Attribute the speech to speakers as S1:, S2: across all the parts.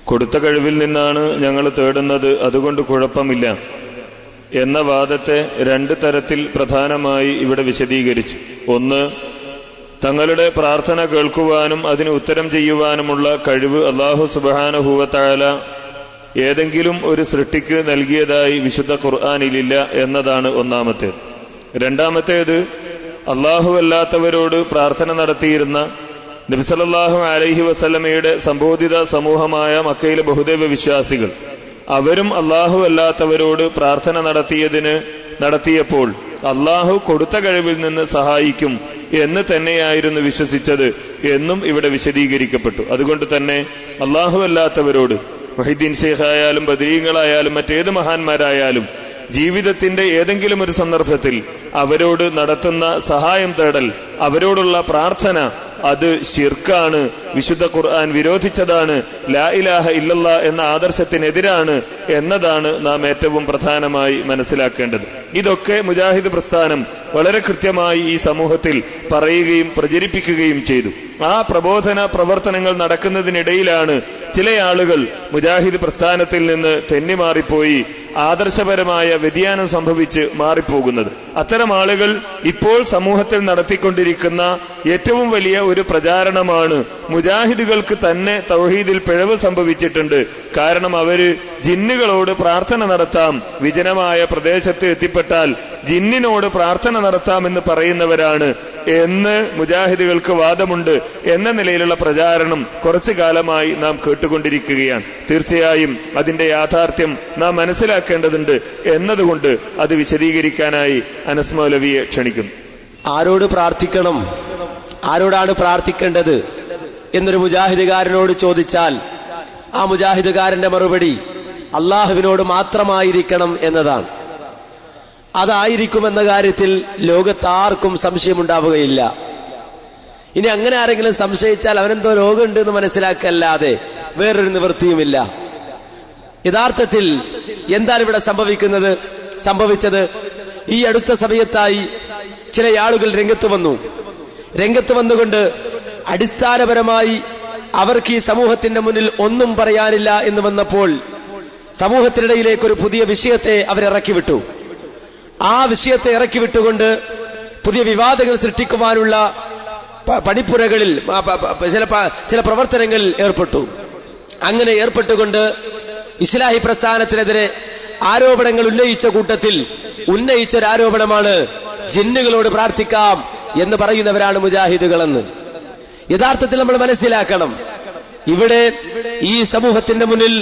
S1: കൊടുത്ത കഴിവിൽ നിന്നാണ് ഞങ്ങൾ തേടുന്നത്, അതുകൊണ്ട് കുഴപ്പമില്ല എന്ന വാദത്തെ രണ്ട് തരത്തിൽ പ്രധാനമായി ഇവിടെ വിശദീകരിച്ചു. ഒന്ന്, തങ്ങളുടെ പ്രാർത്ഥന കേൾക്കുവാനും അതിന് ഉത്തരം ചെയ്യുവാനുമുള്ള കഴിവ് അല്ലാഹു സുബ്ഹാനഹു വ തആല ഏതെങ്കിലും ഒരു സൃഷ്ടിക്ക് നൽകിയതായി വിശുദ്ധ ഖുർആനിലില്ല എന്നതാണ് ഒന്നാമത്തേത്. രണ്ടാമത്തേത്, അല്ലാഹു അല്ലാത്തവരോട് പ്രാർത്ഥന നടത്തിയിരുന്ന നബി സല്ലല്ലാഹു അലൈഹി വസല്ലമയുടെ സംബോധിത സമൂഹമായ മക്കയിലെ ബഹുദൈവ വിശ്വാസികൾ അവരും അല്ലാഹു അല്ലാത്തവരോട് പ്രാർത്ഥന നടത്തിയപ്പോൾ അല്ലാഹു കൊടുത്ത കഴിവിൽ നിന്ന് സഹായിക്കും എന്ന് തന്നെയായിരുന്നു വിശ്വസിച്ചത് എന്നും ഇവിടെ വിശദീകരിക്കപ്പെട്ടു. അതുകൊണ്ട് തന്നെ അല്ലാഹു അല്ലാത്തവരോട് മുഹീദ്ദീൻ ശൈഖ് ആയാലും ബദരീങ്ങളായാലും മറ്റേത് മഹാന്മാരായാലും ജീവിതത്തിന്റെ ഏതെങ്കിലും ഒരു സന്ദർഭത്തിൽ അവരോട് നടത്തുന്ന സഹായം തേടൽ, അവരോടുള്ള പ്രാർത്ഥന, അത് ശിർക്കാണ്, വിശുദ്ധ ഖുർആൻ വിരോധിച്ചതാണ്, ലാ ഇലാഹ ഇല്ലല്ലാഹ് എന്ന ആദർശത്തിനെതിരാണ് എന്നതാണ് നാം ഏറ്റവും പ്രധാനമായി മനസ്സിലാക്കേണ്ടത്. ഇതൊക്കെ മുജാഹിദ് പ്രസ്ഥാനം വളരെ കൃത്യമായി ഈ സമൂഹത്തിൽ പറയുകയും പ്രചരിപ്പിക്കുകയും ചെയ്തു. ആ പ്രബോധന പ്രവർത്തനങ്ങൾ നടക്കുന്നതിനിടയിലാണ് ചില ആളുകൾ മുജാഹിദ് പ്രസ്ഥാനത്തിൽ നിന്ന് തെന്നിമാറിപ്പോയി ആദർശപരമായ വ്യതിയാനം സംഭവിച്ച് മാറിപ്പോകുന്നത്. അത്തരം ആളുകൾ ഇപ്പോൾ സമൂഹത്തിൽ നടത്തിക്കൊണ്ടിരിക്കുന്ന ഏറ്റവും വലിയ ഒരു പ്രചാരണമാണ് മുജാഹിദുകൾക്ക് തന്നെ തൗഹീദിൽ പിഴവ് സംഭവിച്ചിട്ടുണ്ട്, കാരണം അവര് ജിന്നുകളോട് പ്രാർത്ഥന നടത്താം, വിജനമായ പ്രദേശത്ത് എത്തിപ്പെട്ടാൽ ജിന്നിനോട് പ്രാർത്ഥന നടത്താമെന്ന് പറയുന്നവരാണ് എന്ന് മുജാഹിദുകൾക്ക് വാദമുണ്ട് എന്ന നിലയിലുള്ള പ്രചാരണം കുറച്ചു കാലമായി നാം കേട്ടുകൊണ്ടിരിക്കുകയാണ്. തീർച്ചയായും അതിന്റെ യാഥാർത്ഥ്യം നാം മനസ്സിലാക്കേണ്ടതുണ്ട് എന്നതുകൊണ്ട് അത് വിശദീകരിക്കാനായി അനസ് മൗലവിയെ ക്ഷണിക്കുന്നു.
S2: ആരോട് പ്രാർത്ഥിക്കണം, ആരോടാണ് പ്രാർത്ഥിക്കേണ്ടത് എന്നൊരു മുജാഹിദുകാരനോട് ചോദിച്ചാൽ ആ മുജാഹിദുകാരന്റെ മറുപടി അള്ളാഹുവിനോട് മാത്രമായിരിക്കണം എന്നതാണ്. അതായിരിക്കുമെന്ന കാര്യത്തിൽ ലോകത്താർക്കും സംശയമുണ്ടാവുകയില്ല. ഇനി അങ്ങനെ ആരെങ്കിലും സംശയിച്ചാൽ അവനെന്തോ രോഗമുണ്ട് എന്ന് മനസ്സിലാക്കല്ലാതെ വേറൊരു നിവൃത്തിയുമില്ല. യഥാർത്ഥത്തിൽ എന്താണ് ഇവിടെ സംഭവിച്ചത്? ഈ അടുത്ത സമയത്തായി ചില ആളുകൾ രംഗത്ത് വന്നുകൊണ്ട് അടിസ്ഥാനപരമായി അവർക്ക് ഈ സമൂഹത്തിന്റെ മുന്നിൽ ഒന്നും പറയാനില്ല എന്ന് വന്നപ്പോൾ സമൂഹത്തിനിടയിലേക്ക് ഒരു പുതിയ വിഷയത്തെ അവരിറക്കിവിട്ടു. ആ വിഷയത്തെ ഇറക്കിവിട്ടുകൊണ്ട് പുതിയ വിവാദങ്ങൾ സൃഷ്ടിക്കുവാനുള്ള പണിപ്പുരകളിൽ ചില പ്രവർത്തനങ്ങളിൽ ഏർപ്പെട്ടു. അങ്ങനെ ഏർപ്പെട്ടുകൊണ്ട് ഇസ്ലാഹി പ്രസ്ഥാനത്തിനെതിരെ ആരോപണങ്ങൾ ഉന്നയിച്ച കൂട്ടത്തിൽ ഉന്നയിച്ചൊരാരോപണമാണ് ജിന്നുകളോട് പ്രാർത്ഥിക്കാം എന്ന് പറയുന്നവരാണ് മുജാഹിദുകളെന്ന്. യഥാർത്ഥത്തിൽ നമ്മൾ മനസ്സിലാക്കണം, ഇവിടെ ഈ സമൂഹത്തിന്റെ മുന്നിൽ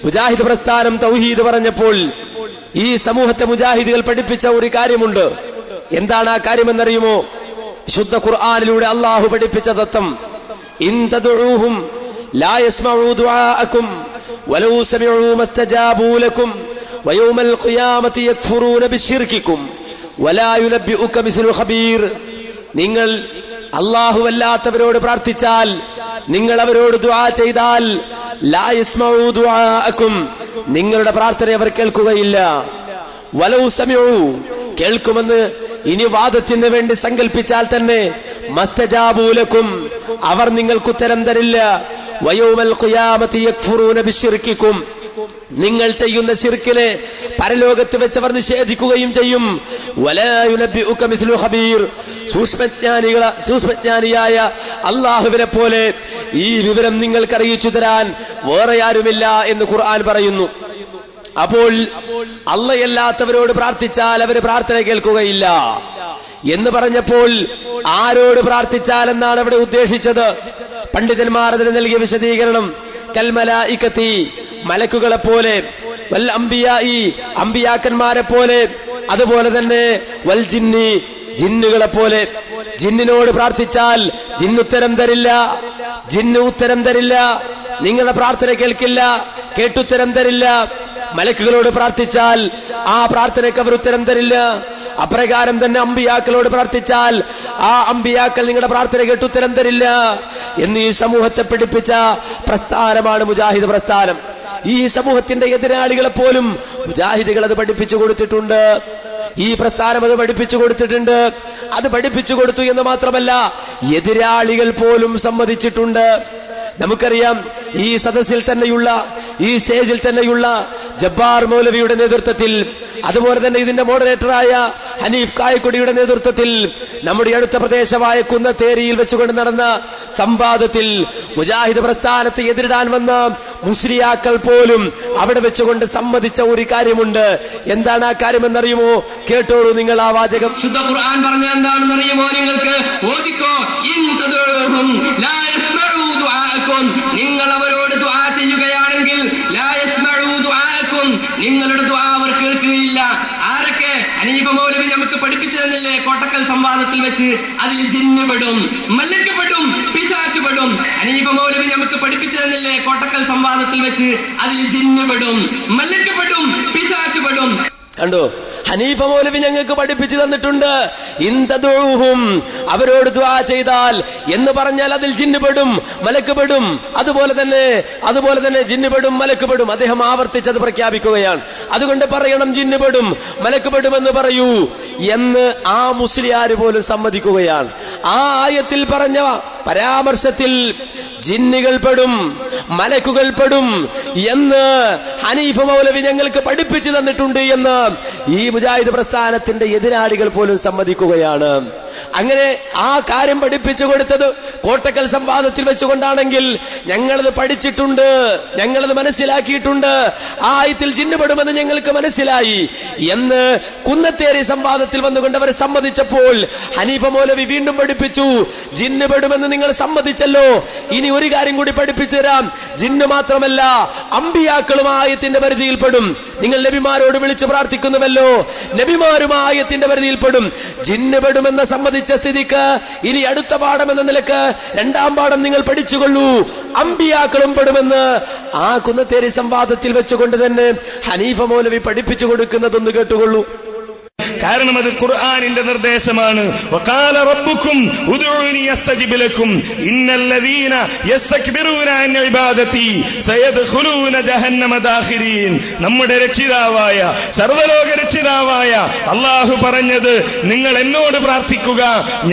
S2: മുജാഹിദ് പ്രസ്ഥാനം തൗഹീദ് പറഞ്ഞപ്പോൾ ഈ സമൂഹത്തെ മുജാഹിദുകൾ പഠിപ്പിച്ച ഒരു കാര്യമുണ്ട്. എന്താണ് ആ കാര്യമെന്നറിയുമോ? വിശുദ്ധ ഖുർആനിലൂടെ അല്ലാഹു പഠിപ്പിച്ച തത്വം, ഇൻ തദ്ഉഹും ലാ യസ്മഉ ദുആഅകും വലൗ സമിഉ മസ്തജാബൂ ലക്കും വയൗമൽ ഖിയാമത്തി യക്ഫുറൂന ബിശ്ശിർകികും വലാ യുനബ്ബിഉക മിസ്ലു ഖബീർ. നിങ്ങൾ അല്ലാഹുവല്ലാത്തവരോട് പ്രാർത്ഥിച്ചാൽ, നിങ്ങൾ അവരോട് ദുആ ചെയ്താൽ, ലാ യസ്മഉ ദുആഅകും, നിങ്ങളുടെ പ്രാർത്ഥന അവർ കേൾക്കുകയില്ല. വലൗ സമിഉ, കേൾക്കുമെന്ന് ഇനി വാദത്തിന് വേണ്ടി സങ്കല്പിച്ചാൽ തന്നെ, മസ്തജാബൂ ലക്കും, അവർ നിങ്ങൾക്ക് ഉത്തരം തരില്ല. വയൗമൽ ഖിയാമത്തി യക്ഫുറൂന ബിശ്ശിർകികും, നിങ്ങൾ ചെയ്യുന്ന ശിർക്കിനെ പരലോകത്ത് വെച്ച് അവർ നിഷേധിക്കുകയും ചെയ്യും. വലാ യുനബ്ബിഉക മിസ്ലു ഖബീർ, സൂക്ഷ്മജ്ഞാനിയായ അല്ലാഹുവിനെ പോലെ ഈ വിവരം നിങ്ങൾക്ക് അറിയിച്ചു തരാൻ വേറെ ആരുമില്ല എന്ന് ഖുർആൻ പറയുന്നു. അപ്പോൾ അല്ലാത്തവരോട് പ്രാർത്ഥിച്ചാൽ അവര് പ്രാർത്ഥന കേൾക്കുകയില്ല എന്ന് പറഞ്ഞപ്പോൾ ആരോട് പ്രാർത്ഥിച്ചാൽ എന്നാണ് അവിടെ ഉദ്ദേശിച്ചത്? പണ്ഡിതന്മാർ അതിന് നൽകിയ വിശദീകരണം, കൽമലായികത്തി, മലക്കുകളെ പോലെ, വൽ അംബിയായി, അംബിയാക്കന്മാരെ പോലെ, അതുപോലെ തന്നെ വൽ ജിന്നി, ജിന്നുകളെ പോലെ. ജിന്നിനോട് പ്രാർത്ഥിച്ചാൽ ജിന്നുത്തരം തരില്ല, നിങ്ങളുടെ പ്രാർത്ഥന കേൾക്കില്ല, കേട്ടുത്തരം തരില്ല. മലക്കുകളോട് പ്രാർത്ഥിച്ചാൽ ആ പ്രാർത്ഥനയ്ക്ക് അവർ ഉത്തരം തരില്ല. അപ്രകാരം തന്നെ അമ്പിയാക്കളോട് പ്രാർത്ഥിച്ചാൽ ആ അമ്പിയാക്കൾ നിങ്ങളുടെ പ്രാർത്ഥന കേട്ടുത്തരം തരില്ല എന്ന് ഈ സമൂഹത്തെ പഠിപ്പിച്ച പ്രസ്ഥാനമാണ് മുജാഹിദ് പ്രസ്ഥാനം. ഈ സമൂഹത്തിന്റെ എതിരാളികളെ പോലും മുജാഹിദുകൾ അത് പഠിപ്പിച്ചു കൊടുത്തിട്ടുണ്ട്. ഈ പ്രസ്ഥാനം അത് പഠിപ്പിച്ചു കൊടുത്തിട്ടുണ്ട്. അത് പഠിപ്പിച്ചു കൊടുത്തു എന്ന് മാത്രമല്ല, എതിരാളികൾ പോലും സമ്മതിച്ചിട്ടുണ്ട്. നമുക്കറിയാം, ഈ സദസ്സിൽ തന്നെയുള്ള, ഈ സ്റ്റേജിൽ തന്നെയുള്ള ജബ്ബാർ മൗലവിയുടെ നേതൃത്വത്തിൽ, അതുപോലെ തന്നെ ഇതിന്റെ മോഡറേറ്ററായ ഹനീഫ് കായക്കൊടിയുടെ നേതൃത്വത്തിൽ, നമ്മുടെ അടുത്ത പ്രദേശമായ കുന്നത്തേരിയിൽ വെച്ചുകൊണ്ട് നടന്ന സംവാദത്തിൽ മുജാഹിദ് പ്രസ്ഥാനത്തെ എതിരിടാൻ വന്ന മുസ്ലിയാക്കൾ പോലും അവിടെ വെച്ചുകൊണ്ട് സമ്മതിച്ച ഒരു കാര്യമുണ്ട്. എന്താണ് ആ കാര്യം എന്നറിയുമോ? കേട്ടോളൂ നിങ്ങൾ ആ വാചകം.
S3: ശുദ്ധ ഖുർആൻ പറഞ്ഞ എന്താണെന്ന് അറിയുമോ നിങ്ങൾക്ക്? ഓദിക്കോ, ഇൻ തദഉഹും ലാ യസ്മഉ ദുആഅക്കും, നിങ്ങൾ അവരോട് ദുആ ചെയ്യുകയാണെങ്കിൽ ലാ യസ്മഉ ദുആഅക്കും, നിങ്ങളുടെ ദുആ അവർ കേൾക്കുകയില്ല. ആരൊക്കെ? ഹനീഫ മൗലവി നമുക്ക് പഠിപ്പിച്ചു തന്നില്ലേ കോട്ടക്കൽ സംവാദത്തിൽ വെച്ച്? അതിൽ ജിന്ന് പെടും, മലക്ക് പെടും, പിശാച് പെടും. ഹനീഫ മൗലവി നമുക്ക് പഠിപ്പിച്ചു തന്നില്ലേ കോട്ടക്കൽ സംവാദത്തിൽ വെച്ച്? അതിൽ ജിന്ന് പെടും, മലക്ക് പെടും, പിശാച് പെടും.
S2: കണ്ടോ? ഹനീഫ മൗലവി ഞങ്ങൾക്ക് പഠിപ്പിച്ചു തന്നിട്ടുണ്ട്. ഇന്തദൂഹും, അവരോട് ദുആ ചെയ്താൽ എന്ന് പറഞ്ഞാൽ അതിൽ ജിന്ന് പെടും, മലക്ക് പെടും. അതുപോലെ തന്നെ ജിന്ന് പെടും, മലക്ക് പെടും. അദ്ദേഹം ആവർത്തിച്ചത് പ്രഖ്യാപിക്കുകയാണ്. അതുകൊണ്ട് പറയണം ജിന്ന് പെടും, മലക്ക് പെടുമെന്ന് പറയൂ എന്ന് ആ മുസ്ലിയാർ പോലും സമ്മതിക്കുകയാണ്. ആ ആയത്തിൽ പറഞ്ഞ പരാമർശത്തിൽ ജിന്നുകൾ പെടും, മലക്കുകൾ പെടും എന്ന് ഹനീഫ മൗലവി ഞങ്ങൾക്ക് പഠിപ്പിച്ചു തന്നിട്ടുണ്ട് എന്ന് ഈ മുജാഹിദ് പ്രസ്ഥാനത്തിന്റെ എതിരാളികൾ പോലും സമ്മതിക്കുകയാണ്. അങ്ങനെ ആ കാര്യം പഠിപ്പിച്ചു കൊടുത്തത് കോട്ടക്കൽ സംവാദത്തിൽ വെച്ചുകൊണ്ടാണെങ്കിൽ ഞങ്ങളത് പഠിച്ചിട്ടുണ്ട്, ഞങ്ങളത് മനസ്സിലാക്കിയിട്ടുണ്ട്. ആ ആയത്തിൽ ജിന്നുപെടുമെന്ന് ഞങ്ങൾക്ക് മനസ്സിലായി എന്ന് കുന്നത്തേരി സംവാദത്തിൽ വന്നുകൊണ്ട് അവർ സമ്മതിച്ചപ്പോൾ ഹനീഫ മൗലവി വീണ്ടും പഠിപ്പിച്ചു, ജിന്നുപെടുമെന്ന് നിങ്ങൾ സമ്മതിച്ചല്ലോ, ഇനി ഒരു കാര്യം കൂടി പഠിപ്പിച്ചു തരാം. ജിന്ന് മാത്രമല്ല, അമ്പിയാക്കളും ആയത്തിന്റെ പരിധിയിൽപ്പെടും. നിങ്ങൾ നബിമാരോട് വിളിച്ചു പ്രാർത്ഥിക്കുന്നുവല്ലോ, നബിമാരും ആയത്തിന്റെ പരിധിയിൽപ്പെടും. ജിന്ന് പെടുമെന്ന് സമ്മതിച്ച സ്ഥിതിക്ക് ഇനി അടുത്ത പാഠം എന്ന നിലക്ക് രണ്ടാം പാഠം നിങ്ങൾ പഠിച്ചുകൊള്ളൂ, അമ്പിയാക്കളും പെടുമെന്ന് ആ കുന്നത്തേരി സംവാദത്തിൽ വെച്ചുകൊണ്ട് തന്നെ ഹനീഫ മൗലവി പഠിപ്പിച്ചു കൊടുക്കുന്നതൊന്ന് കേട്ടുകൊള്ളൂ.
S4: കാരണം അത് ഖുർആനിന്റെ നിർദ്ദേശമാണ്. വഖാല റബ്ബുക്കും ഉദ്ഉനി അസ്തജിബ് ലക്കും ഇന്നല്ലദീന യസ്തക്ബിറൂന അൻ ഇബാദതി സയദ്ഖുലൂന ജഹന്നമ ദാഖിരീൻ. നമ്മുടെ രക്ഷിതാവായ, സർവ്വലോക രക്ഷിതാവായ അല്ലാഹു പറഞ്ഞത് നിങ്ങൾ എന്നോട് പ്രാർത്ഥിക്കുക,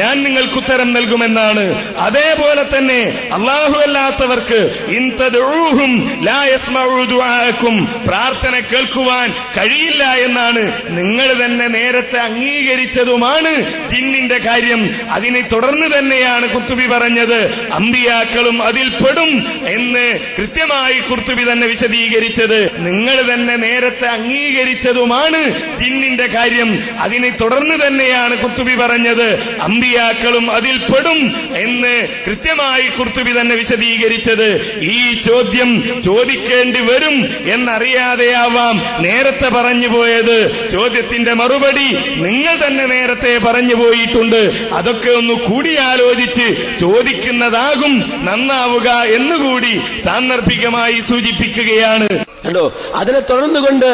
S4: ഞാൻ നിങ്ങൾക്ക് ഉത്തരം നൽകുമെന്നാണ്. അതേപോലെ തന്നെ അല്ലാഹു അല്ലാത്തവർക്ക് ഇൻ തദ്ഉഹും ലാ യസ്മഉ ദുആഅക്കും, പ്രാർത്ഥന കേൾക്കുവാൻ കഴിയില്ല എന്നാണ് നിങ്ങൾ തന്നെ നേരത്തെ അംഗീകരിച്ചതുമാണ് ജിന്നിന്റെ കാര്യം. അതിനെ തുടർന്ന് തന്നെയാണ് ഖുർത്തുബി പറഞ്ഞത് അമ്പിയാക്കളും അതിൽ പെടും എന്ന് കൃത്യമായി ഖുർത്തുബി തന്നെ വിശദീകരിച്ചത്. നിങ്ങൾ തന്നെ നേരത്തെ അംഗീകരിച്ചതുമാണ് ജിന്നിന്റെ കാര്യം. അതിനെ തുടർന്ന് തന്നെയാണ് ഖുർത്തുബി പറഞ്ഞത് അമ്പിയാക്കളും അതിൽ പെടും എന്ന് കൃത്യമായി ഖുർത്തുബി തന്നെ വിശദീകരിച്ചത്. ഈ ചോദ്യം ചോദിക്കേണ്ടി വരും എന്നറിയാതെയാവാം നേരത്തെ പറഞ്ഞു പോയത്. ചോദ്യത്തിന്റെ മറുപടി നിങ്ങൾ തന്നെ നേരത്തെ പറഞ്ഞു പോയിട്ടുണ്ട്. അതൊക്കെ ഒന്ന് കൂടിയാലോചിച്ച് ചോദിക്കുന്നതാകും നന്നാവുക എന്നുകൂടി സാന്ദർഭികമായി സൂചിപ്പിക്കുകയാണ്.
S2: കണ്ടോ? അതിനെ തുടർന്നുകൊണ്ട്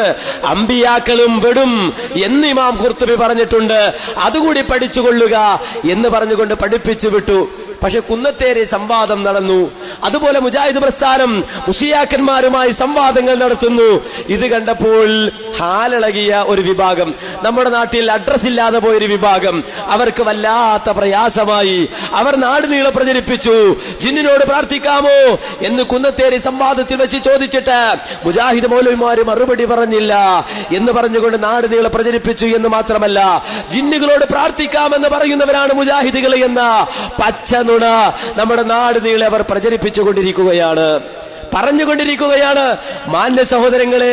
S2: അമ്പിയാക്കളും പെടും എന്ന് ഇമാം ഖുർത്തുബി പറഞ്ഞിട്ടുണ്ട്. അതുകൂടി പഠിച്ചുകൊള്ളുക എന്ന് പറഞ്ഞുകൊണ്ട് പഠിപ്പിച്ചു വിട്ടു. പക്ഷെ കുന്നത്തേരി സംവാദം നടന്നു. അതുപോലെ മുജാഹിദ് പ്രസ്ഥാനം മുഷിയാക്കന്മാരുമായി സംവാദങ്ങൾ നടത്തുന്നു. ഇത് കണ്ടപ്പോൾ ഹാലിളകിയ ഒരു വിഭാഗം, നമ്മുടെ നാട്ടിൽ അഡ്രസ് ഇല്ലാതെ പോയൊരു വിഭാഗം, അവർക്ക് വല്ലാത്ത പ്രയാസമായി. അവർ നാടുനീളെ പ്രചരിപ്പിച്ചു, ജിന്നിനോട് പ്രാർത്ഥിക്കാമോ എന്ന് കുന്നത്തേരി സംവാദത്തിൽ വെച്ച് ചോദിച്ചിട്ട് മുജാഹിദ് മൗലവിമാര് മറുപടി പറഞ്ഞില്ല എന്ന് പറഞ്ഞുകൊണ്ട് നാടുനീളെ പ്രചരിപ്പിച്ചു. എന്ന് മാത്രമല്ല, ജിന്നുകളോട് പ്രാർത്ഥിക്കാമെന്ന് പറയുന്നവരാണ് മുജാഹിദുകൾ എന്ന പച്ച നുണ നമ്മുടെ നാട് നീളെ അവർ പ്രചരിപ്പിച്ചുകൊണ്ടിരിക്കുകയാണ്, പറഞ്ഞുകൊണ്ടിരിക്കുകയാണ്. മാന്യ സഹോദരങ്ങളെ,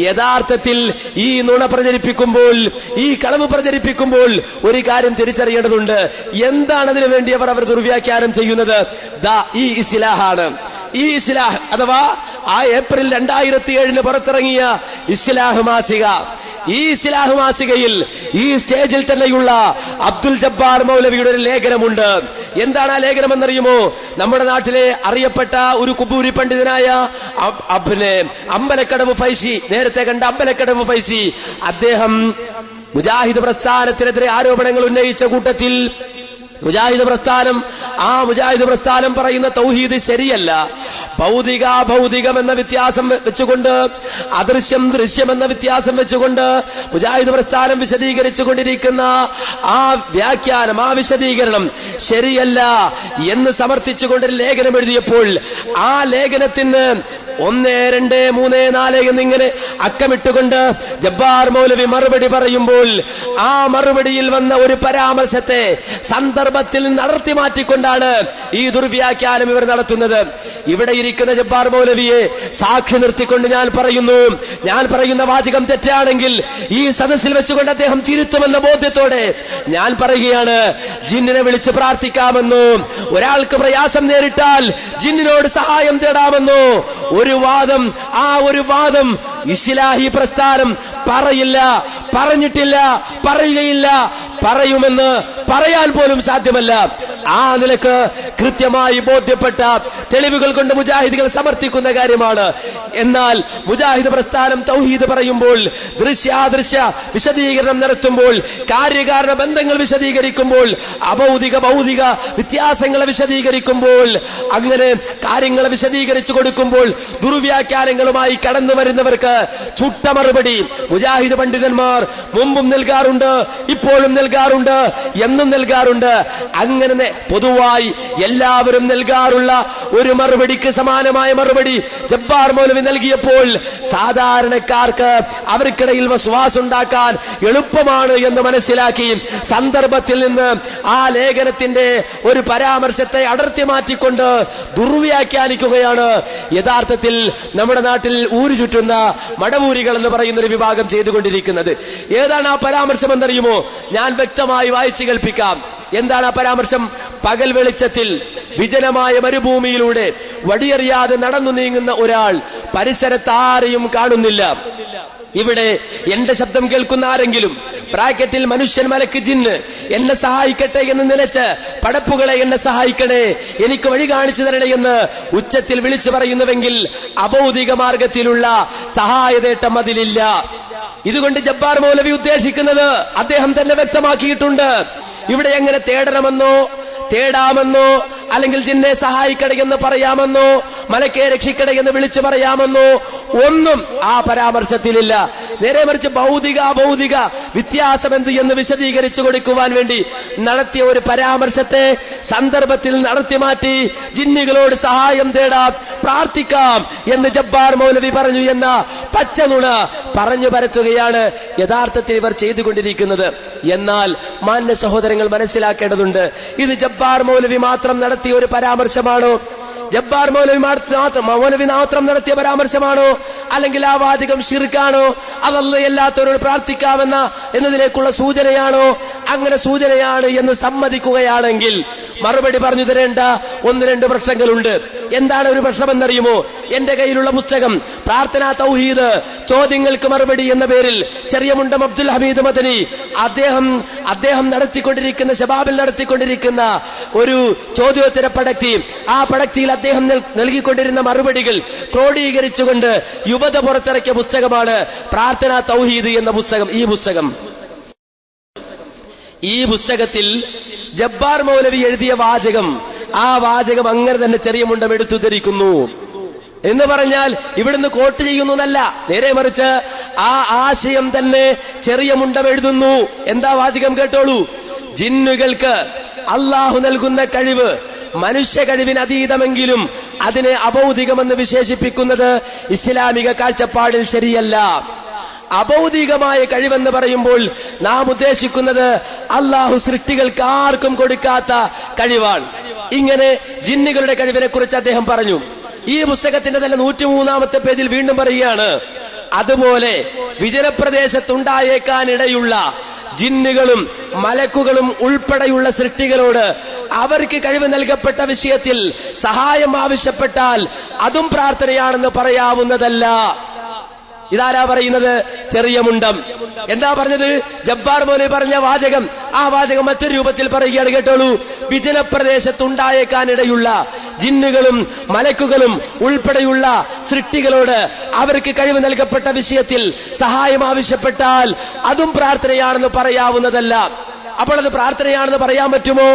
S2: യഥാർത്ഥത്തിൽ ഈ നുണ പ്രചരിപ്പിക്കുമ്പോൾ, ഈ കളവ് പ്രചരിപ്പിക്കുമ്പോൾ ഒരു കാര്യം തിരിച്ചറിയേണ്ടതുണ്ട്. എന്താണ് അതിനു വേണ്ടി അവർ ദുർവ്യാഖ്യാനം ചെയ്യുന്നത്? ഈ ഇസ്ലാഹാണ്. ഈ ഇസ്ലാഹ് അഥവാ ആ ഏപ്രിൽ 2007 പുറത്തിറങ്ങിയ ഇസ്ലാഹ് മാസിക, ഈ ഇസ്ലാഹ് മാസികയിൽ ഈ സ്റ്റേജിൽ തന്നെയുള്ള അബ്ദുൽ ജബ്ബാർ മൗലവിയുടെ ഒരു ലേഖനമുണ്ട്. എന്താണ് ആ ലേഖനം എന്നറിയുമോ? നമ്മുടെ നാട്ടിലെ അറിയപ്പെട്ട ഒരു കുബൂരി പണ്ഡിതനായ അമ്പലക്കടവ് ഫൈസി, നേരത്തെ കണ്ട അമ്പലക്കടവ് ഫൈസി, അദ്ദേഹം മുജാഹിദ് പ്രസ്ഥാനത്തിനെതിരെ ആരോപണങ്ങൾ ഉന്നയിച്ച കൂട്ടത്തിൽ മുജാഹിദ് പ്രസ്ഥാനം ആ മുജാഹിദ് പ്രസ്ഥാനം പറയുന്ന തൗഹീദ് ശരിയല്ല. ഭൗതികം എന്ന വ്യത്യാസം വെച്ചുകൊണ്ട്, അദൃശ്യം ദൃശ്യം എന്ന വ്യത്യാസം വെച്ചുകൊണ്ട് മുജാഹിദ് പ്രസ്ഥാനം വിശദീകരിച്ചു കൊണ്ടിരിക്കുന്ന ആ വ്യാഖ്യാനം, ആ വിശദീകരണം ശരിയല്ല എന്ന് സമർത്ഥിച്ചുകൊണ്ടൊരു ലേഖനം എഴുതിയപ്പോൾ ആ ലേഖനത്തിന് 1, 2, 3, 4 എന്നിങ്ങനെ അക്കമിട്ടുകൊണ്ട് ജബ്ബാർ മൗലവി മറുപടി പറയുമ്പോൾ ആ മറുപടിയിൽ വന്ന ഒരു പരാമർശത്തെ സന്ദർഭത്തിൽ നിന്ന് അടർത്തി മാറ്റിക്കൊണ്ടാണ് ഈ ദുർവ്യാഖ്യാനം ഇവർ നടത്തുന്നത്. ഇവിടെ ഇരിക്കുന്ന ജബ്ബാർ മൗലവിയെ സാക്ഷി നിർത്തിക്കൊണ്ട് ഞാൻ പറയുന്ന വാചകം തെറ്റാണെങ്കിൽ ഈ സദസ്സിൽ വെച്ചുകൊണ്ട് അദ്ദേഹം തിരുത്തുമെന്ന ബോധ്യത്തോടെ ഞാൻ പറയുകയാണ്, ജിന്നിനെ വിളിച്ച് പ്രാർത്ഥിക്കാമെന്നോ, ഒരാൾക്ക് പ്രയാസം നേരിട്ടാൽ ജിന്നിനോട് സഹായം തേടാമെന്നോ ഒരു വാദം ഇസ്ലാഹി പ്രസ്ഥാനം പറയില്ല, പറഞ്ഞിട്ടില്ല, പറയുകയില്ല, പറയുമെന്ന് പറയാൻ പോലും സാധ്യമല്ല. ആ നിലക്ക് കൃത്യമായി ബോധ്യപ്പെട്ട തെളിവുകൾ കൊണ്ട് മുജാഹിദുകൾ സമർത്ഥിക്കുന്ന കാര്യമാണ്. എന്നാൽ മുജാഹിദ് പ്രസ്ഥാനം തൗഹീദ് പറയുമ്പോൾ, ദൃശ്യാദൃശ്യ വിശദീകരണം നടത്തുമ്പോൾ, കാര്യകാരണ ബന്ധങ്ങൾ വിശദീകരിക്കുമ്പോൾ, അഭൗതിക ഭൗതിക വ്യത്യാസങ്ങളെ വിശദീകരിക്കുമ്പോൾ, അങ്ങനെ കാര്യങ്ങളെ വിശദീകരിച്ചു കൊടുക്കുമ്പോൾ ദുർവ്യാഖ്യാനങ്ങളുമായി കടന്നു വരുന്നവർക്ക് ചുട്ട മറുപടി മുജാഹിദ് പണ്ഡിതന്മാർ മുമ്പും നൽകാറുണ്ട്, ഇപ്പോഴും നൽകാറുണ്ട്, എന്നും നൽകാറുണ്ട്. അങ്ങനെ പൊതുവായി എല്ലാവരും നൽകാറുള്ള ഒരു മറുപടിക്ക് സമാനമായ മറുപടി ജബ്ബാർ മൗലവി നൽകിയപ്പോൾ സാധാരണക്കാർക്ക് അവർക്കിടയിൽ വസ്വാസ് ഉണ്ടാക്കാൻ എളുപ്പമാണ് എന്ന് മനസ്സിലാക്കി സന്ദർഭത്തിൽ നിന്ന് ആ ലേഖനത്തിന്റെ ഒരു പരാമർശത്തെ അടർത്തി മാറ്റിക്കൊണ്ട് ദുർവ്യാഖ്യാനിക്കുകയാണ് യഥാർത്ഥത്തിൽ നമ്മുടെ നാട്ടിൽ ഊരു ചുറ്റുന്ന മടവൂരികൾ എന്ന് പറയുന്ന ഒരു വിഭാഗം ചെയ്തുകൊണ്ടിരിക്കുന്നത്. ഏതാണ് ആ പരാമർശം എന്നറിയുമോ? ഞാൻ വ്യക്തമായി വായിച്ചു കേൾപ്പിക്കാം. എന്താണ് ആ പരാമർശം? പകൽ വെളിച്ചത്തിൽ വിജനമായ മരുഭൂമിയിലൂടെ വടിയറിയാതെ നടന്നു നീങ്ങുന്ന ഒരാൾ, പരിസരത്ത് ആരെയും കാണുന്നില്ല. ഇവിടെ എന്റെ ശബ്ദം കേൾക്കുന്ന ആരെങ്കിലും ബ്രാക്കറ്റിൽ മനുഷ്യൻ മലക്ക് ജിന്ന് എന്നെ സഹായിക്കട്ടെ എന്ന് നിലച്ച് പടപ്പുകളെ എന്നെ സഹായിക്കണേ, എനിക്ക് വഴി കാണിച്ചു തരണേ എന്ന് ഉച്ചത്തിൽ വിളിച്ചു പറയുന്നുവെങ്കിൽ അഭൗതിക മാർഗത്തിലുള്ള സഹായതേട്ടം അതിലില്ല. ഇതുകൊണ്ട് ജബ്ബാർ മൗലവി ഉദ്ദേശിക്കുന്നത് അദ്ദേഹം തന്നെ വ്യക്തമാക്കിയിട്ടുണ്ട്. ഇവിടെ എങ്ങനെ തേടാമെന്നോ അല്ലെങ്കിൽ ജിന്നെ സഹായിക്കണേ എന്ന് പറയാമെന്നോ മലക്കെ രക്ഷിക്കണേ എന്ന് വിളിച്ചു പറയാമെന്നോ ഒന്നും ആ പരാമർശത്തിലില്ല. നേരെ മറിച്ച് ഭൗതിക വ്യത്യാസം എന്ത് എന്ന് വിശദീകരിച്ചു കൊടുക്കുവാൻ വേണ്ടി നടത്തിയ ഒരു പരാമർശത്തെ സന്ദർഭത്തിൽ നടത്തി മാറ്റി ജിന്നുകളോട് സഹായം തേടാം, പ്രാർത്ഥിക്കാം എന്ന് ജബ്ബാർ മൗലവി പറഞ്ഞു എന്ന പച്ചനുണ പറഞ്ഞു പരത്തുകയാണ് യഥാർത്ഥത്തിൽ ഇവർ ചെയ്തുകൊണ്ടിരിക്കുന്നത്. എന്നാൽ മാന്യ സഹോദരങ്ങൾ മനസ്സിലാക്കേണ്ടതുണ്ട്, ഇത് ജബ്ബാർ മൗലവി മാത്രം നടത്തിയ ഒരു പരാമർശമാണോ? ജബ്ബാർ മൗലവി മാത്രം നടത്തിയ പരാമർശമാണോ? അല്ലെങ്കിൽ ആ വാചകം ശിർക്കാണോ? അതല്ല എല്ലാത്തവരോട് പ്രാർത്ഥിക്കാമെന്ന എന്നതിലേക്കുള്ള സൂചനയാണോ? അങ്ങനെ സൂചനയാണ് എന്ന് സമ്മതിക്കുകയാണെങ്കിൽ മറുപടി പറഞ്ഞു തരേണ്ട 1-2 പ്രശ്നങ്ങളുണ്ട്. എന്താണ് ഒരു പ്രശ്നമെന്നറിയുമോ? എന്റെ കയ്യിലുള്ള പുസ്തകം പ്രാർത്ഥനാ തൗഹീദ് ചോദ്യങ്ങൾക്ക് മറുപടി എന്ന പേരിൽ ചെറിയമുണ്ടം അബ്ദുൽ ഹമീദ് മദനി അദ്ദേഹം നടത്തിക്കൊണ്ടിരിക്കുന്ന ശബാബിൽ നടത്തിക്കൊണ്ടിരിക്കുന്ന ഒരു ചോദ്യോത്തര പടക്തി, ആ പടക്തിയിൽ അദ്ദേഹം നൽകിക്കൊണ്ടിരുന്ന മറുപടികൾ ക്രോഡീകരിച്ചുകൊണ്ട് യുവത പുറത്തിറക്കിയ പുസ്തകമാണ് പ്രാർത്ഥനാ തൗഹീദ് എന്ന പുസ്തകം. ഈ പുസ്തകത്തിൽ ജബ്ബാർ മൗലവി എഴുതിയ വാചകം, ആ വാചകം അങ്ങനെ തന്നെ ചെറിയമുണ്ടം എടുത്തുദ്ധരിക്കുന്നു. എന്ന് പറഞ്ഞാൽ ഇവിടുന്ന് കോട്ട് ചെയ്യുന്നതല്ല, നേരെ മറിച്ച് ആ ആശയം തന്നെ ചെറിയമുണ്ടം എഴുതുന്നു. എന്താ വാചകം കേട്ടോളൂ. ജിന്നുകൾക്ക് അള്ളാഹു നൽകുന്ന കഴിവ് മനുഷ്യ കഴിവിന് അതീതമെങ്കിലും അതിനെ അഭൗതികമെന്ന് വിശേഷിപ്പിക്കുന്നത് ഇസ്ലാമിക കാഴ്ചപ്പാടിൽ ശരിയല്ല. അഭൗതികമായ കഴിവെന്ന് പറയുമ്പോൾ നാം ഉദ്ദേശിക്കുന്നത് അള്ളാഹു സൃഷ്ടികൾക്ക് ആർക്കും കൊടുക്കാത്ത കഴിവാണ്. ഇങ്ങനെ ജിന്നുകളുടെ കഴിവിനെ കുറിച്ച് അദ്ദേഹം പറഞ്ഞു. ഈ പുസ്തകത്തിന്റെ തന്നെ 103-ാമത്തെ പേജിൽ വീണ്ടും പറയുകയാണ്, അതുപോലെ വിജനപ്രദേശത്തുണ്ടായേക്കാനിടയുള്ള ജിന്നുകളും മലക്കുകളും ഉൾപ്പെടെയുള്ള സൃഷ്ടികളോട് അവർക്ക് കഴിവ് നൽകപ്പെട്ട വിഷയത്തിൽ സഹായം ആവശ്യപ്പെട്ടാൽ അതും പ്രാർത്ഥനയാണെന്ന് പറയാവുന്നതല്ല. ഇതാരാ പറയുന്നത്? ചെറിയമുണ്ടം. എന്താ പറഞ്ഞത്? ജബ്ബാർ മൗലവി പറഞ്ഞ വാചകം, ആ വാചകം മറ്റൊരു രൂപത്തിൽ പറയുകയാണ്, കേട്ടോളൂ. വിജനപ്രദേശത്തുണ്ടായേക്കാനിടയുള്ള ജിന്നുകളും മലക്കുകളും ഉൾപ്പെടെയുള്ള സൃഷ്ടികളോട് അവർക്ക് കഴിവ് നൽകപ്പെട്ട വിഷയത്തിൽ സഹായം ആവശ്യപ്പെട്ടാൽ അതും പ്രാർത്ഥനയാണെന്ന് പറയാവുന്നതല്ല. അപ്പോൾ അത് പ്രാർത്ഥനയാണെന്ന് പറയാൻ പറ്റുമോ,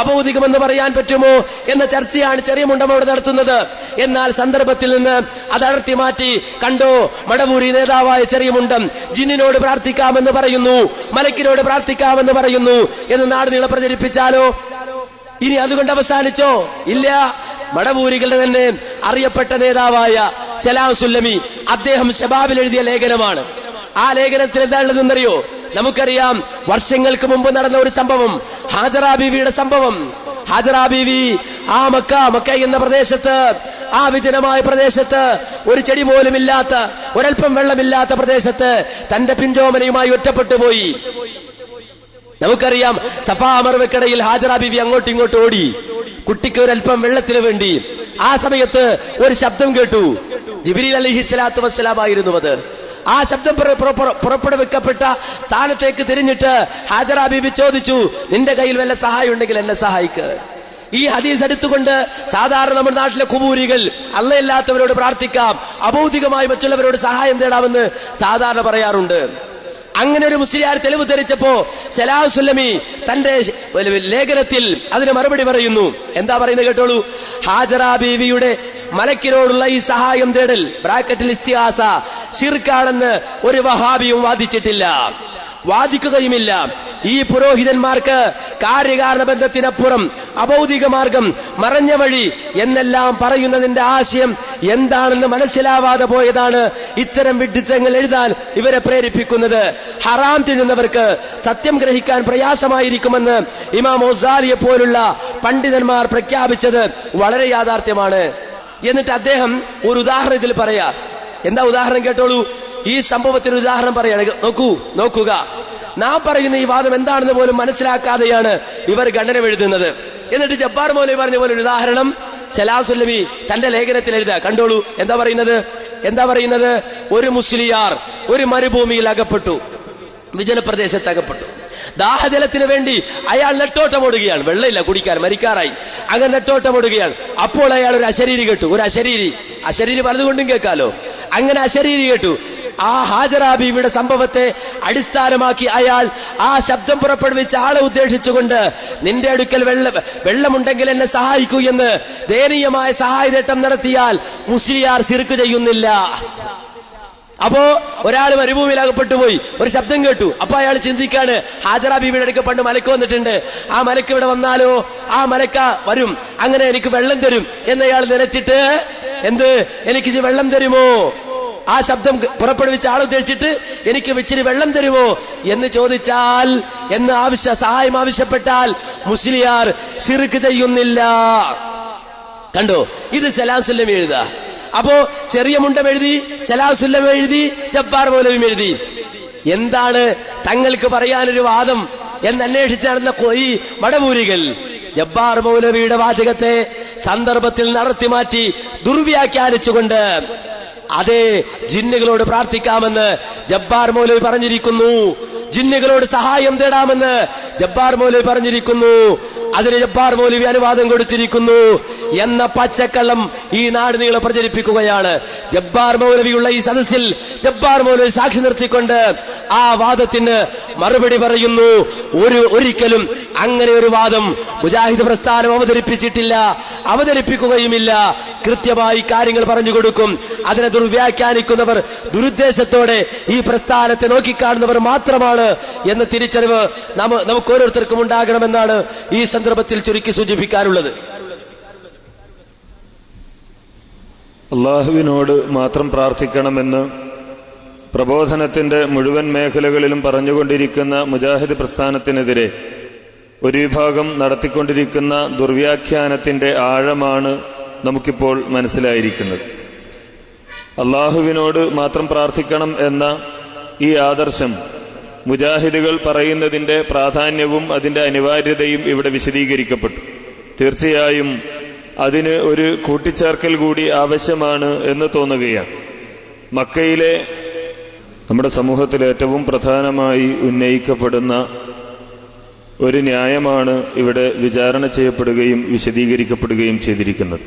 S2: അഭൗതികമെന്ന് പറയാൻ പറ്റുമോ എന്ന ചർച്ചയാണ് ചെറിയ മുണ്ടമോട് നടത്തുന്നത്. എന്നാൽ സന്ദർഭത്തിൽ നിന്ന് അത് അടർത്തി മാറ്റി കണ്ടോ, മടവൂരി നേതാവായ ചെറിയ മുണ്ടം ജിന്നിനോട് പ്രാർത്ഥിക്കാമെന്ന് പറയുന്നു, മലക്കിനോട് പ്രാർത്ഥിക്കാമെന്ന് പറയുന്നു എന്ന് നാട് നീളെ പ്രചരിപ്പിച്ചാലോ? ഇനി അതുകൊണ്ട് അവസാനിച്ചോ? ഇല്ല. മടവൂരികളുടെ തന്നെ അറിയപ്പെട്ട നേതാവായ സലാം സുല്ലമി, അദ്ദേഹം ശബാബിൽ എഴുതിയ ലേഖനമാണ്. ആ ലേഖനത്തിൽ എന്താണുള്ളതെന്നറിയോ? നമുക്കറിയാം, വർഷങ്ങൾക്ക് മുമ്പ് നടന്ന ഒരു സംഭവം, ഹാജറ ബീവിയുടെ സംഭവം. ഹാജറ ബീവി ആ മക്ക എന്ന പ്രദേശത്ത്, ആ വിജനമായ പ്രദേശത്ത്, ഒരു ചെടി പോലും ഇല്ലാത്ത, ഒരൽപ്പം വെള്ളമില്ലാത്ത പ്രദേശത്ത് തന്റെ പിഞ്ചോമനയുമായി ഒറ്റപ്പെട്ടു പോയി. നമുക്കറിയാം, സഫാ മർവക്കിടയിൽ ഹാജറ ബീവി അങ്ങോട്ടും ഇങ്ങോട്ടും ഓടി, കുട്ടിക്ക് ഒരൽപ്പം വെള്ളത്തിന് വേണ്ടി. ആ സമയത്ത് ഒരു ശബ്ദം കേട്ടു. ജിബ്രീൽ അലൈഹിസ്സലാത്തു വസ്സലാമായിരുന്നു അത്. ആ ശബ്ദം പുറപ്പെടുവിക്കപ്പെട്ട സ്ഥാനത്തേക്ക് തിരിഞ്ഞിട്ട് ഹാജറ ബീബി ചോദിച്ചു, നിന്റെ കയ്യിൽ വല്ല സഹായം ഉണ്ടെങ്കിൽ എന്നെ സഹായിക്ക്. ഈ ഹദീസ് എടുത്തുകൊണ്ട് സാധാരണ നമ്മുടെ നാട്ടിലെ കുബൂരികൾ അള്ളയല്ലാത്തവരോട് പ്രാർത്ഥിക്കാം, അഭൗതികമായി മറ്റുള്ളവരോട് സഹായം തേടാമെന്ന് സാധാരണ പറയാറുണ്ട്. അങ്ങനെ ഒരു മുസ്ലിയാർ തെളിവ് ധരിച്ചപ്പോ സലാം സുല്ലമി തന്റെ ലേഖനത്തിൽ അതിന് മറുപടി പറയുന്നു. എന്താ പറയുന്നത് കേട്ടോളൂ. ഹാജറ ബീവിയുടെ മലക്കിനോടുള്ള ഈ സഹായം തേടൽ ബ്രാക്കറ്റിൽ ഇസ്തിഹാസ ശിർക്കാണെന്ന് ഒരു വഹാബിയും വാദിച്ചിട്ടില്ല, വാദിക്കുകയുമില്ല. ഈ പുരോഹിതന്മാർക്ക് കാര്യകാരണ ബന്ധത്തിനപ്പുറം അഭൗതിക മാർഗം, മറഞ്ഞ വഴി എന്നെല്ലാം പറയുന്നതിന്റെ ആശയം എന്താണെന്ന് മനസ്സിലാവാതെ പോയതാണ് ഇത്തരം വിഡ്ഢിത്തങ്ങൾ എഴുതാൻ ഇവരെ പ്രേരിപ്പിക്കുന്നത്. ഹറാം തിന്നുന്നവർക്ക് സത്യം ഗ്രഹിക്കാൻ പ്രയാസമായിരിക്കുമെന്ന് ഇമാം ഗസാലിയെ പോലുള്ള പണ്ഡിതന്മാർ പ്രഖ്യാപിച്ചത് വളരെ യാഥാർത്ഥ്യമാണ്. എന്നിട്ട് അദ്ദേഹം ഒരു ഉദാഹരണത്തിൽ പറയാ. എന്താ ഉദാഹരണം കേട്ടോളൂ. ഈ സംഭവത്തിന് ഉദാഹരണം പറയാണ്. നോക്കുക, നാം പറയുന്ന ഈ വാദം എന്താണെന്ന് പോലും മനസ്സിലാക്കാതെയാണ് ഇവർ ഖണ്ഡനം എഴുതുന്നത്. എന്നിട്ട് ജബ്ബാർ മൗലവി പറഞ്ഞ പോലെ ഒരു ഉദാഹരണം സലാം സുല്ലമി തന്റെ ലേഖനത്തിൽ എഴുതുക. കണ്ടോളൂ എന്താ പറയുന്നത്. ഒരു മുസ്ലിയാർ ഒരു മരുഭൂമിയിൽ അകപ്പെട്ടു, വിജനപ്രദേശത്ത് അകപ്പെട്ടു. ദാഹജലത്തിന് വേണ്ടി അയാൾ നെട്ടോട്ടമോടുകയാണ്. വെള്ളമില്ല കുടിക്കാൻ, മരിക്കാറായി. അങ്ങനെ നെട്ടോട്ടമോടുകയാണ്. അപ്പോൾ അയാൾ ഒരു അശരീരി കേട്ടു. അശരീരി പലതുകൊണ്ടും കേൾക്കാലോ. അങ്ങനെ അശരീരി കേട്ടു. ആ ഹാജറ ബീവിയുടെ സംഭവത്തെ അടിസ്ഥാനമാക്കി അയാൾ ആ ശബ്ദം പുറപ്പെടുവിച്ച ആളെ ഉദ്ദേശിച്ചുകൊണ്ട്, നിന്റെ അടുക്കൽ വെള്ളമുണ്ടെങ്കിൽ എന്നെ സഹായിക്കൂ എന്ന് ദയനീയമായ സഹായതേട്ടം നടത്തിയാൽ മുസ്ലിയാർ ശിർക്ക് ചെയ്യുന്നില്ല. അപ്പോ ഒരാൾ മരുഭൂമിയിൽ അകപ്പെട്ടു പോയി, ഒരു ശബ്ദം കേട്ടു. അപ്പൊ അയാൾ ചിന്തിക്കാണ്, ഹാജറ ബീവിയുടെ അടുക്ക പണ്ട് മലക്ക് വന്നിട്ടുണ്ട്, ആ മലക്ക് ഇവിടെ വന്നാലോ, ആ മലക്ക വരും, അങ്ങനെ എനിക്ക് വെള്ളം തരും എന്നയാൾ നനച്ചിട്ട്, എനിക്ക് വെള്ളം തരുമോ, ആ ശബ്ദം പുറപ്പെടുവിച്ച ആൾ ഉദ്ദേശിച്ചിട്ട് എനിക്ക് ഇച്ചിരി വെള്ളം തരുമോ എന്ന് ചോദിച്ചാൽ, സഹായം ആവശ്യപ്പെട്ടാൽ മുസ്ലിയാർ ശിർക്ക് ചെയ്യുന്നില്ല. കണ്ടോ, ഇത് സലാം സുല്ലമി എഴുതാ. അപ്പോ ചെറിയ മുണ്ടം എഴുതി, സലാം സുല്ലമി എഴുതി, ജബ്ബാർ മൗലവി എഴുതി. എന്താണ് തങ്ങൾക്ക് പറയാനൊരു വാദം എന്നന്വേഷിച്ച് നടന്ന ഈ മടവൂരികൾ ജബ്ബാർ മൗലവിയുടെ വാചകത്തെ സന്ദർഭത്തിൽ നടത്തി മാറ്റി ദുർവ്യാഖ്യാനിച്ചുകൊണ്ട്, അതേ ജിന്നുകളോട് പ്രാർത്ഥിക്കാമെന്ന് ജബ്ബാർ മൗലവി പറഞ്ഞിരിക്കുന്നു, ജിന്നുകളോട് സഹായം തേടാമെന്ന് ജബ്ബാർ മൗലവി പറഞ്ഞിരിക്കുന്നു, അതിന് ജബ്ബാർ മൗലവി അനുവാദം കൊടുത്തിരിക്കുന്നു എന്ന പച്ചക്കള്ളം ഈ നാട് നീളെ പ്രചരിപ്പിക്കുകയാണ്. ജബ്ബാർ മൗലവിയുള്ള ഈ സദസ്സിൽ ജബ്ബാർ മൗലവി സാക്ഷി നിർത്തിക്കൊണ്ട് ആ വാദത്തിന് മറുപടി പറയുന്നു. ഒരിക്കലും അങ്ങനെ ഒരു വാദം മുജാഹിദ് പ്രസ്ഥാനം അവതരിപ്പിച്ചിട്ടില്ല, അവതരിപ്പിക്കുകയുമില്ല. കൃത്യമായി കാര്യങ്ങൾ പറഞ്ഞു കൊടുക്കും. അതിനെ ദുർവ്യാഖ്യാനിക്കുന്നവർ ദുരുദ്ദേശത്തോടെ ഈ പ്രസ്ഥാനത്തെ നോക്കിക്കാണുന്നവർ മാത്രമാണ് എന്ന തിരിച്ചറിവ് നമുക്ക് ഓരോരുത്തർക്കും ഉണ്ടാകണമെന്നാണ് ഈ സന്ദർഭത്തിൽ ചുരുക്കി സൂചിപ്പിക്കാനുള്ളത്.
S1: അള്ളാഹുവിനോട് മാത്രം പ്രാർത്ഥിക്കണമെന്ന് പ്രബോധനത്തിന്റെ മുഴുവൻ മേഖലകളിലും പറഞ്ഞുകൊണ്ടിരിക്കുന്ന മുജാഹിദ് പ്രസ്ഥാനത്തിനെതിരെ ഒരു വിഭാഗം നടത്തിക്കൊണ്ടിരിക്കുന്ന ദുർവ്യാഖ്യാനത്തിന്റെ ആഴമാണ് നമുക്കിപ്പോൾ മനസ്സിലായിരിക്കുന്നത്. അള്ളാഹുവിനോട് മാത്രം പ്രാർത്ഥിക്കണം എന്ന ഈ ആദർശം മുജാഹിദുകൾ പറയുന്നതിന്റെ പ്രാധാന്യവും അതിന്റെ അനിവാര്യതയും ഇവിടെ വിശദീകരിക്കപ്പെട്ടു. തീർച്ചയായും അതിന് ഒരു കൂട്ടിച്ചേർക്കൽ കൂടി ആവശ്യമാണ് എന്ന് തോന്നുകയാണ്. മക്കയിലെ നമ്മുടെ സമൂഹത്തിൽ ഏറ്റവും പ്രധാനമായി ഉന്നയിക്കപ്പെടുന്ന ഒരു ന്യായമാണ് ഇവിടെ വിചാരണ ചെയ്യപ്പെടുകയും വിശദീകരിക്കപ്പെടുകയും ചെയ്തിരിക്കുന്നത്.